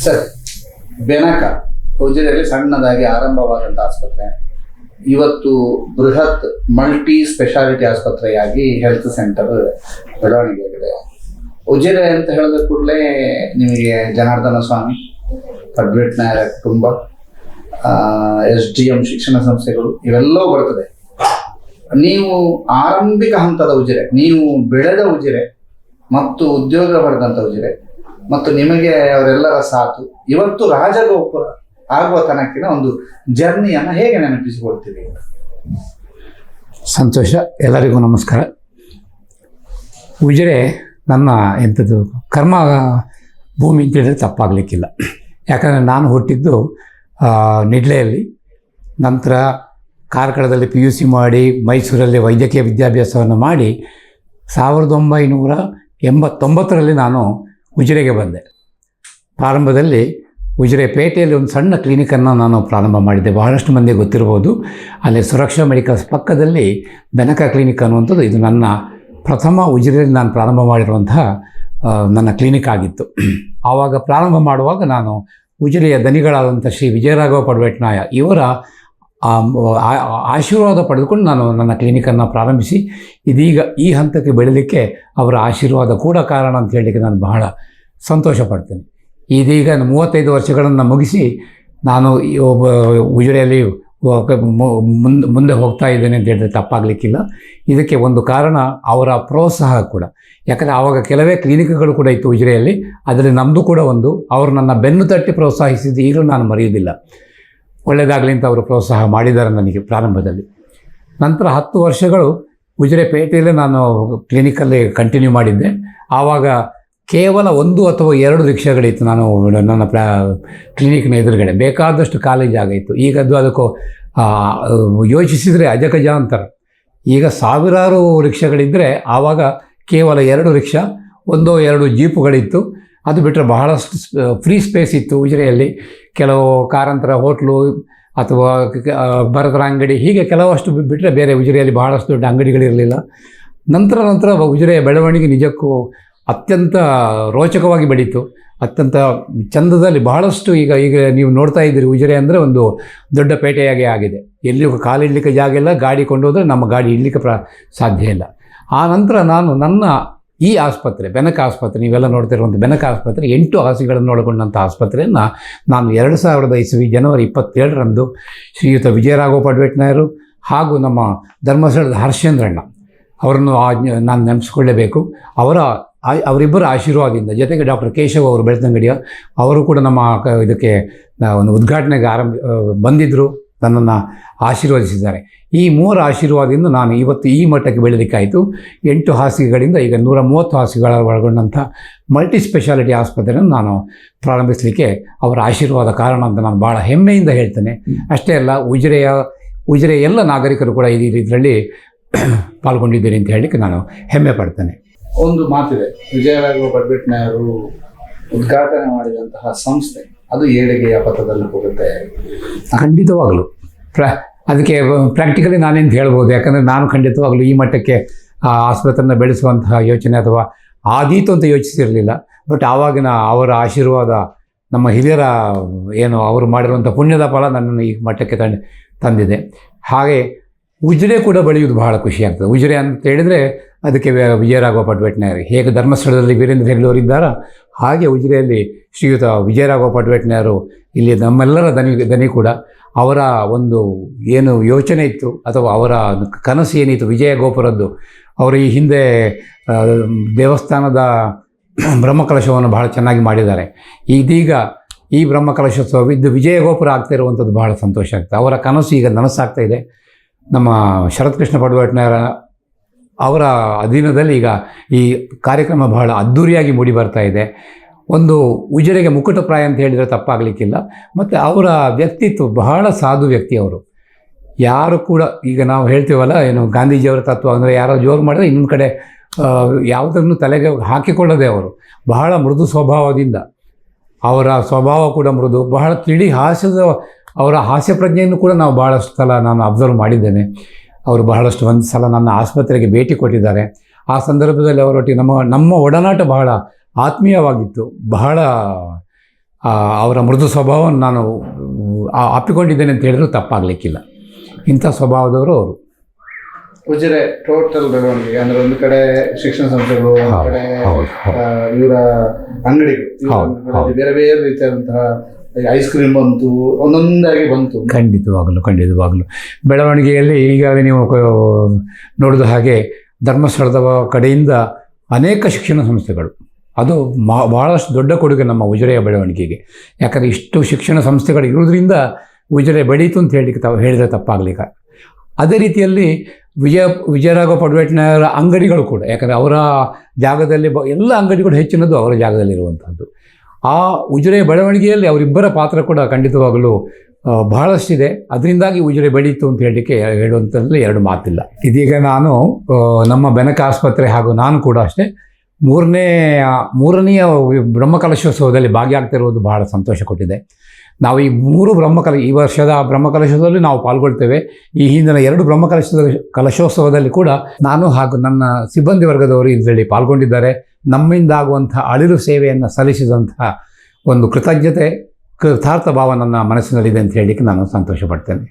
Sir, Benaka ಉಜಿರೆಯಲ್ಲಿ ಸಣ್ಣದಾಗಿ ಆರಂಭವಾದಂಥ ಆಸ್ಪತ್ರೆ ಇವತ್ತು ಬೃಹತ್ ಮಲ್ಟಿ ಸ್ಪೆಷಾಲಿಟಿ ಆಸ್ಪತ್ರೆಯಾಗಿ ಹೆಲ್ತ್ ಸೆಂಟರ್ ಬೆಳವಣಿಗೆ ಆಗಿದೆ. ಉಜಿರೆ ಅಂತ ಹೇಳಿದ ಕೂಡಲೇ ನಿಮಗೆ ಜನಾರ್ದನ ಸ್ವಾಮಿ, ಪಡ್ವೇಟ್ನಾಯರ ಕುಟುಂಬ, SDM ಶಿಕ್ಷಣ ಸಂಸ್ಥೆಗಳು ಇವೆಲ್ಲವೂ ಬರ್ತದೆ. ನೀವು ಆರಂಭಿಕ ಹಂತದ ಉಜಿರೆ, ನೀವು ಬೆಳೆದ ಉಜಿರೆ ಮತ್ತು ಉದ್ಯೋಗ ಪಡೆದಂಥ ಉಜಿರೆ ಮತ್ತು ನಿಮಗೆ ಅವರೆಲ್ಲರ ಸಾಥು ಇವತ್ತು ರಾಜಗೋಪುರ ಆಗುವ ತನಕಿನ ಒಂದು ಜರ್ನಿಯನ್ನು ಹೇಗೆ ನೆನಪಿಸಿಕೊಳ್ತೀವಿ? ಸಂತೋಷ. ಎಲ್ಲರಿಗೂ ನಮಸ್ಕಾರ. ಉಜಿರೆ ನನ್ನ ಎಂಥದ್ದು ಕರ್ಮ ಭೂಮಿ ಅಂತ ಹೇಳಿದ್ರೆ ತಪ್ಪಾಗಲಿಕ್ಕಿಲ್ಲ. ಯಾಕಂದರೆ ನಾನು ಹುಟ್ಟಿದ್ದು ನಿಡ್ಲೆಯಲ್ಲಿ, ನಂತರ ಕಾರ್ಕಳದಲ್ಲಿ PUC ಮಾಡಿ ಮೈಸೂರಲ್ಲಿ ವೈದ್ಯಕೀಯ ವಿದ್ಯಾಭ್ಯಾಸವನ್ನು ಮಾಡಿ 1989ರಲ್ಲಿ ನಾನು ಉಜಿರೆಗೆ ಬಂದೆ. ಪ್ರಾರಂಭದಲ್ಲಿ ಉಜಿರೆ ಪೇಟೆಯಲ್ಲಿ ಒಂದು ಸಣ್ಣ ಕ್ಲಿನಿಕನ್ನು ನಾನು ಪ್ರಾರಂಭ ಮಾಡಿದ್ದೆ. ಬಹಳಷ್ಟು ಮಂದಿಗೆ ಗೊತ್ತಿರ್ಬೋದು. ಅಲ್ಲಿ ಸುರಕ್ಷಾ ಮೆಡಿಕಲ್ಸ್ ಪಕ್ಕದಲ್ಲಿ ಬೆನಕ ಕ್ಲಿನಿಕ್ ಅನ್ನುವಂಥದ್ದು ಇದು ನನ್ನ ಪ್ರಥಮ ಉಜಿರೆಯಲ್ಲಿ ನಾನು ಪ್ರಾರಂಭ ಮಾಡಿರುವಂತಹ ನನ್ನ ಕ್ಲಿನಿಕ್ ಆಗಿತ್ತು. ಆವಾಗ ಪ್ರಾರಂಭ ಮಾಡುವಾಗ ನಾನು ಉಜಿರೆಯ ದನಿಗಳಾದಂಥ ಶ್ರೀ ವಿಜಯರಾಘವ ಪಡ್ವೇಟ್ನಾಯ ಇವರ ಆಶೀರ್ವಾದ ಪಡೆದುಕೊಂಡು ನಾನು ನನ್ನ ಕ್ಲಿನಿಕನ್ನು ಪ್ರಾರಂಭಿಸಿ ಇದೀಗ ಈ ಹಂತಕ್ಕೆ ಬೆಳೀಲಿಕ್ಕೆ ಅವರ ಆಶೀರ್ವಾದ ಕೂಡ ಕಾರಣ ಅಂತ ಹೇಳಲಿಕ್ಕೆ ನಾನು ಬಹಳ ಸಂತೋಷ ಪಡ್ತೇನೆ. ಇದೀಗ 35 ವರ್ಷಗಳನ್ನು ಮುಗಿಸಿ ನಾನು ಒಬ್ಬ ಉಜಿರೆಯಲ್ಲಿ ಮುಂದೆ ಹೋಗ್ತಾ ಇದ್ದೇನೆ ಅಂತ ಹೇಳಿದ್ರೆ ತಪ್ಪಾಗಲಿಕ್ಕಿಲ್ಲ. ಇದಕ್ಕೆ ಒಂದು ಕಾರಣ ಅವರ ಪ್ರೋತ್ಸಾಹ ಕೂಡ. ಯಾಕಂದರೆ ಆವಾಗ ಕೆಲವೇ ಕ್ಲಿನಿಕ್ಗಳು ಕೂಡ ಇತ್ತು ಉಜಿರೆಯಲ್ಲಿ, ಅದರಲ್ಲಿ ನಮ್ಮದು ಕೂಡ ಒಂದು. ಅವರು ನನ್ನ ಬೆನ್ನು ತಟ್ಟಿ ಪ್ರೋತ್ಸಾಹಿಸಿದ್ದು ಈಗಲೂ ನಾನು ಮರೆಯುವುದಿಲ್ಲ. ಒಳ್ಳೆಯದಾಗಲಿ ಅಂತ ಅವರು ಪ್ರೋತ್ಸಾಹ ಮಾಡಿದ್ದಾರೆ ನನಗೆ ಪ್ರಾರಂಭದಲ್ಲಿ. ನಂತರ 10 ವರ್ಷಗಳು ಉಜಿರೆ ಪೇಟೆಯಲ್ಲೇ ನಾನು ಕ್ಲಿನಿಕಲ್ಲಿ ಕಂಟಿನ್ಯೂ ಮಾಡಿದ್ದೆ. ಆವಾಗ ಕೇವಲ 1 ಅಥವಾ 2 ರಿಕ್ಷಾಗಳಿತ್ತು ನಾನು ನನ್ನ ಕ್ಲಿನಿಕ್ನ ಎದುರುಗಡೆ. ಬೇಕಾದಷ್ಟು ಖಾಲಿ ಜಾಗ ಇತ್ತು. ಈಗದ್ದು ಅದಕ್ಕೂ ಯೋಚಿಸಿದರೆ ಅಜಗಜಾಂತರ. ಈಗ ಸಾವಿರಾರು ರಿಕ್ಷಾಗಳಿದ್ದರೆ ಆವಾಗ ಕೇವಲ 2 ರಿಕ್ಷಾ, 1-2 ಜೀಪುಗಳಿತ್ತು. ಅದು ಬಿಟ್ಟರೆ ಬಹಳಷ್ಟು ಫ್ರೀ ಸ್ಪೇಸ್ ಇತ್ತು ಉಜಿರೆಯಲ್ಲಿ. ಕೆಲವು ಕಾರಂತರ ಹೋಟ್ಲು ಅಥವಾ ಭರತರ ಅಂಗಡಿ, ಹೀಗೆ ಕೆಲವಷ್ಟು ಬಿಟ್ಟರೆ ಬೇರೆ ಉಜಿರೆಯಲ್ಲಿ ಬಹಳಷ್ಟು ದೊಡ್ಡ ಅಂಗಡಿಗಳಿರಲಿಲ್ಲ. ನಂತರ ಉಜಿರೆಯ ಬೆಳವಣಿಗೆ ನಿಜಕ್ಕೂ ಅತ್ಯಂತ ರೋಚಕವಾಗಿ ಬೆಳೀತು. ಅತ್ಯಂತ ಚಂದದಲ್ಲಿ ಬಹಳಷ್ಟು ಈಗ ನೀವು ನೋಡ್ತಾ ಇದ್ದೀರಿ, ಉಜಿರೆ ಅಂದರೆ ಒಂದು ದೊಡ್ಡ ಪೇಟೆಯಾಗೆ ಆಗಿದೆ. ಎಲ್ಲಿಯೂ ಕಾಲಿಡಲಿಕ್ಕೆ ಜಾಗ ಇಲ್ಲ. ಗಾಡಿ ಕೊಂಡೋದ್ರೆ ನಮ್ಮ ಗಾಡಿ ಇಡಲಿಕ್ಕೆ ಸಾಧ್ಯ ಇಲ್ಲ. ಆ ನಂತರ ನಾನು ನನ್ನ ಈ ಆಸ್ಪತ್ರೆ ಬೆನಕ ಆಸ್ಪತ್ರೆ, ನೀವೆಲ್ಲ ನೋಡ್ತಿರುವಂಥ ಬೆನಕ ಆಸ್ಪತ್ರೆ 8 ಹಾಸಿಗೆಗಳನ್ನು ಒಳಗೊಂಡಂಥ ಆಸ್ಪತ್ರೆಯನ್ನು ನಾನು 2000 ಜನವರಿ 27ರಂದು ಶ್ರೀಯುತ ವಿಜಯರಾಘವ ಪಡ್ವೇಟ್ನಾಯರು ಹಾಗೂ ನಮ್ಮ ಧರ್ಮಸ್ಥಳದ ಹರ್ಷೇಂದ್ರಣ್ಣ ಅವರನ್ನು ನಾನು ನೆನಪಿಸ್ಕೊಳ್ಳೇಬೇಕು. ಅವರಿಬ್ಬರ ಆಶೀರ್ವಾದದಿಂದ, ಜೊತೆಗೆ ಡಾಕ್ಟರ್ ಕೇಶವ್ ಅವರು ಬೆಳ್ತಂಗಡಿಯ ಅವರು ಕೂಡ ನಮ್ಮ ಇದಕ್ಕೆ ಒಂದು ಉದ್ಘಾಟನೆಗೆ ಬಂದಿದ್ದರು, ನನ್ನನ್ನು ಆಶೀರ್ವದಿಸಿದ್ದಾರೆ. ಈ 3 ಆಶೀರ್ವಾದದಿಂದ ನಾನು ಇವತ್ತು ಈ ಮಟ್ಟಕ್ಕೆ ಬೆಳೀಲಿಕ್ಕಾಯಿತು. 8 ಹಾಸಿಗೆಗಳಿಂದ ಈಗ 130 ಹಾಸಿಗೆಗಳ ಒಳಗೊಂಡಂಥ ಮಲ್ಟಿ ಸ್ಪೆಷಾಲಿಟಿ ಆಸ್ಪತ್ರೆಯನ್ನು ನಾನು ಪ್ರಾರಂಭಿಸಲಿಕ್ಕೆ ಅವರ ಆಶೀರ್ವಾದ ಕಾರಣ ಅಂತ ನಾನು ಭಾಳ ಹೆಮ್ಮೆಯಿಂದ ಹೇಳ್ತೇನೆ. ಅಷ್ಟೇ ಅಲ್ಲ, ಉಜಿರೆಯ ಎಲ್ಲ ನಾಗರಿಕರು ಕೂಡ ಇದರಲ್ಲಿ ಪಾಲ್ಗೊಂಡಿದ್ದೀರಿ ಅಂತ ಹೇಳಲಿಕ್ಕೆ ನಾನು ಹೆಮ್ಮೆ ಪಡ್ತೇನೆ. ಒಂದು ಮಾತಿದೆ, ವಿಜಯರಾಘವ ಪಡ್ವೇಟ್ನಾಯರು ಉದ್ಘಾಟನೆ ಮಾಡಿದಂತಹ ಸಂಸ್ಥೆ ಅದು ಏಳಿಗೆಯ ಪಥದಲ್ಲಿ ಹೋಗುತ್ತೆ. ಖಂಡಿತವಾಗಲು ಅದಕ್ಕೆ ಪ್ರಾಕ್ಟಿಕಲಿ ನಾನೇನು ಹೇಳ್ಬೋದು. ಯಾಕಂದರೆ ನಾನು ಖಂಡಿತವಾಗಲೂ ಈ ಮಟ್ಟಕ್ಕೆ ಆಸ್ಪತ್ರೆಯನ್ನು ಬೆಳೆಸುವಂತಹ ಯೋಚನೆ ಅಥವಾ ಆದೀತು ಅಂತ ಯೋಚಿಸಿರಲಿಲ್ಲ. ಬಟ್ ಆವಾಗಿನ ಅವರ ಆಶೀರ್ವಾದ, ನಮ್ಮ ಹಿರಿಯರ ಏನು ಅವರು ಮಾಡಿರುವಂಥ ಪುಣ್ಯದ ಫಲ ನನ್ನನ್ನು ಈ ಮಟ್ಟಕ್ಕೆ ತಂದಿದೆ. ಹಾಗೆ ಉಜಿರೆ ಕೂಡ ಬೆಳೆಯುವುದು ಬಹಳ ಖುಷಿಯಾಗ್ತದೆ. ಉಜಿರೆ ಅಂತ ಹೇಳಿದರೆ ಅದಕ್ಕೆ ವಿಜಯರಾಘವ ಪಡ್ವೇಟ್ನಾಯರು. ಹೇಗೆ ಧರ್ಮಸ್ಥಳದಲ್ಲಿ ವೀರೇಂದ್ರ ಹೆಗ್ಗಡೆ ಇದ್ದಾರೋ ಹಾಗೆ ಉಜಿರೆಯಲ್ಲಿ ಶ್ರೀಯುತ ವಿಜಯರಾಘವ ಪಡ್ವೇಟ್ನಾಯರು ಇಲ್ಲಿ ನಮ್ಮೆಲ್ಲರ ದನಿ ಕೂಡ. ಅವರ ಒಂದು ಏನು ಯೋಚನೆ ಇತ್ತು ಅಥವಾ ಅವರ ಕನಸು ಏನಿತ್ತು ವಿಜಯ ಗೋಪುರದ್ದು, ಅವರು ಈ ಹಿಂದೆ ದೇವಸ್ಥಾನದ ಬ್ರಹ್ಮಕಲಶವನ್ನು ಬಹಳ ಚೆನ್ನಾಗಿ ಮಾಡಿದ್ದಾರೆ. ಇದೀಗ ಈ ಬ್ರಹ್ಮಕಲಶೋತ್ಸವವಿದ್ದು ವಿಜಯ ಗೋಪುರ ಆಗ್ತಾ ಇರುವಂಥದ್ದು ಬಹಳ ಸಂತೋಷ ಆಗ್ತದೆ. ಅವರ ಕನಸು ಈಗ ನನಸಾಗ್ತಾ ಇದೆ. ನಮ್ಮ ಶರತ್ ಕೃಷ್ಣ ಪಡ್ವೇಟ್ನಾಯರ ಅವರ ಅಧೀನದಲ್ಲಿ ಈಗ ಈ ಕಾರ್ಯಕ್ರಮ ಬಹಳ ಅದ್ಧೂರಿಯಾಗಿ ಮೂಡಿ ಬರ್ತಾ ಇದೆ. ಒಂದು ಉಜಿರೆಗೆ ಮುಕುಟಪ್ರಾಯ ಅಂತ ಹೇಳಿದರೆ ತಪ್ಪಾಗಲಿಕ್ಕಿಲ್ಲ. ಮತ್ತು ಅವರ ವ್ಯಕ್ತಿತ್ವ ಬಹಳ ಸಾಧು ವ್ಯಕ್ತಿ. ಅವರು ಯಾರು ಕೂಡ ಈಗ ನಾವು ಹೇಳ್ತೀವಲ್ಲ, ಏನು ಗಾಂಧೀಜಿಯವರ ತತ್ವ ಅಂದರೆ ಯಾರೋ ಜೋರು ಮಾಡಿದ್ರೆ ಇನ್ನೊಂದು ಕಡೆ ಯಾವುದನ್ನು ತಲೆಗೆ ಹಾಕಿಕೊಳ್ಳದೆ ಅವರು ಬಹಳ ಮೃದು ಸ್ವಭಾವದಿಂದ, ಅವರ ಸ್ವಭಾವ ಕೂಡ ಮೃದು, ಬಹಳ ತಿಳಿ ಅವರ ಹಾಸ್ಯ ಪ್ರಜ್ಞೆಯನ್ನು ಕೂಡ ನಾವು ಬಹಳಷ್ಟು ಸಲ ನಾನು ಅಬ್ಸರ್ವ್ ಮಾಡಿದ್ದೇನೆ. ಅವರು ಬಹಳಷ್ಟು ಒಂದು ಸಲ ನನ್ನ ಆಸ್ಪತ್ರೆಗೆ ಭೇಟಿ ಕೊಟ್ಟಿದ್ದಾರೆ. ಆ ಸಂದರ್ಭದಲ್ಲಿ ಅವರೊಟ್ಟಿಗೆ ನಮ್ಮ ಒಡನಾಟ ಬಹಳ ಆತ್ಮೀಯವಾಗಿತ್ತು. ಬಹಳ ಅವರ ಮೃದು ಸ್ವಭಾವವನ್ನು ನಾನು ಅಪ್ಪಿಕೊಂಡಿದ್ದೇನೆ ಅಂತ ಹೇಳಿದ್ರು ತಪ್ಪಾಗಲಿಕ್ಕಿಲ್ಲ. ಇಂಥ ಸ್ವಭಾವದವರು ಅವರು. ಉಜಿರೆ ಟೋಟಲ್ ಬೆಳವಣಿಗೆ ಅಂದ್ರೆ ಒಂದು ಕಡೆ ಶಿಕ್ಷಣ ಸಂಸ್ಥೆಗಳು, ಒಂದು ಕಡೆ ಇವರ ಅಂಗಡಿಗಳು, ಬೇರೆ ಬೇರೆ ರೀತಿಯಾದಂತಹ ಐಸ್ ಕ್ರೀಮ್ ಬಂತು, ಒಂದೊಂದಾಗಿ ಬಂತು. ಖಂಡಿತವಾಗಲು ಬೆಳವಣಿಗೆಯಲ್ಲಿ ಈಗಾಗಲೇ ನೀವು ನೋಡಿದ ಹಾಗೆ ಧರ್ಮಸ್ಥಳದ ಕಡೆಯಿಂದ ಅನೇಕ ಶಿಕ್ಷಣ ಸಂಸ್ಥೆಗಳು, ಅದು ಭಾಳಷ್ಟು ದೊಡ್ಡ ಕೊಡುಗೆ ನಮ್ಮ ಉಜಿರೆಯ ಬೆಳವಣಿಗೆಗೆ. ಯಾಕಂದರೆ ಇಷ್ಟು ಶಿಕ್ಷಣ ಸಂಸ್ಥೆಗಳು ಇರೋದ್ರಿಂದ ಉಜಿರೆ ಬೆಳೀತು ಅಂತ ಹೇಳಿದರೆ ತಪ್ಪಾಗಲಿಲ್ಲ. ಅದೇ ರೀತಿಯಲ್ಲಿ ವಿಜಯರಾಘವ ಪಡ್ವೇಟ್ನವರ ಅಂಗಡಿಗಳು ಕೂಡ, ಯಾಕಂದರೆ ಅವರ ಜಾಗದಲ್ಲಿ ಎಲ್ಲ ಅಂಗಡಿಗಳು ಹೆಚ್ಚಿನದು ಅವರ ಜಾಗದಲ್ಲಿರುವಂಥದ್ದು. ಆ ಉಜಿರೆ ಬೆಳವಣಿಗೆಯಲ್ಲಿ ಅವರಿಬ್ಬರ ಪಾತ್ರ ಕೂಡ ಖಂಡಿತವಾಗಲೂ ಬಹಳಷ್ಟಿದೆ. ಅದರಿಂದಾಗಿ ಉಜಿರೆ ಬೆಳೀತು ಅಂತ ಹೇಳುವಂಥದ್ರಲ್ಲಿ ಎರಡು ಮಾತಿಲ್ಲ. ಇದೀಗ ನಾನು ನಮ್ಮ ಬೆನಕ ಆಸ್ಪತ್ರೆ ಹಾಗೂ ನಾನು ಕೂಡ ಅಷ್ಟೇ ಮೂರನೆಯ ಬ್ರಹ್ಮಕಲಶೋತ್ಸವದಲ್ಲಿ ಭಾಗಿಯಾಗ್ತಿರುವುದು ಬಹಳ ಸಂತೋಷ ಕೊಟ್ಟಿದೆ. ನಾವು ಈ ವರ್ಷದ ಬ್ರಹ್ಮಕಲಶೋತ್ಸವದಲ್ಲಿ ನಾವು ಪಾಲ್ಗೊಳ್ತೇವೆ. ಈ ಹಿಂದಿನ 2 ಕಲಶೋತ್ಸವದಲ್ಲಿ ಕೂಡ ನಾನು ಹಾಗೂ ನನ್ನ ಸಿಬ್ಬಂದಿ ವರ್ಗದವರು ಇದರಲ್ಲಿ ಪಾಲ್ಗೊಂಡಿದ್ದಾರೆ. ನಮ್ಮಿಂದಾಗುವಂಥ ಅಳಿಲು ಸೇವೆಯನ್ನು ಸಲ್ಲಿಸಿದಂತಹ ಒಂದು ಕೃತಜ್ಞತೆ, ಕೃತಾರ್ಥ ಭಾವ ನನ್ನ ಮನಸ್ಸಿನಲ್ಲಿದೆ ಅಂತ ಹೇಳಲಿಕ್ಕೆ ನಾನು ಸಂತೋಷ ಪಡ್ತೇನೆ.